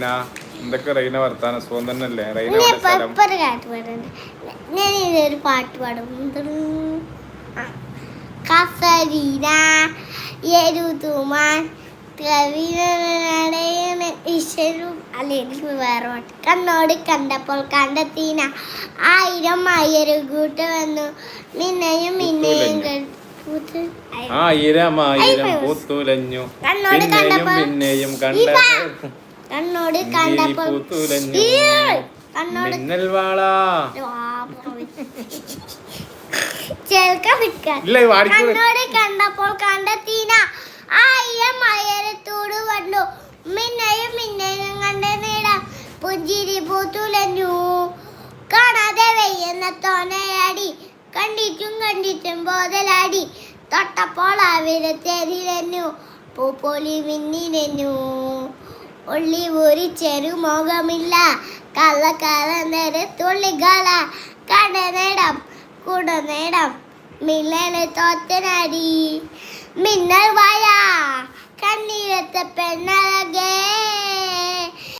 എന്തൊക്കെ റൈന വർത്താനം സുഖം തന്നെയല്ലേ? ഞാൻ ഇതൊരു പാട്ട് പാടും. കസരീന എരുതുമാൻ അല്ലെങ്കിൽ വേറെ പാട്ട്. കണ്ണോട് കണ്ടപ്പോൾ കണ്ടെത്തീന ആയിരം ആയിരം കൂട്ട് വന്നു മിന്നയും മിന്നയും ആയിരം ആയിരം പൂത്തുലഞ്ഞു പിന്നെയും കണ്ട കണ്ണോട് കണ്ടപ്പോൾ മിന്നൽ വാള കണ്ണോട് കണ്ടപ്പോൾ കണ്ടെത്തീന ആയിരം ആയിരത്തോട് വന്നു മിന്നയും മിന്നയും കണ്ട നേടാം പുഞ്ചിരി പൂത്തുലഞ്ഞു കാണാതെ വെയ്യുന്ന തോനയാടി കണ്ടിട്ടും കണ്ടിട്ടും ബോധലാടി തൊട്ടപ്പോൾ അവിരത്തെതിരഞ്ഞു പൂപ്പൊലി മിന്നിരഞ്ഞു ഉള്ളി ഒരു ചെറുമുഖമില്ല കള്ളക്കാല നേരത്തുള്ളികള കട നേടം കുട നേടം മിന്നല് തോത്തനാടി മിന്നൽ വായ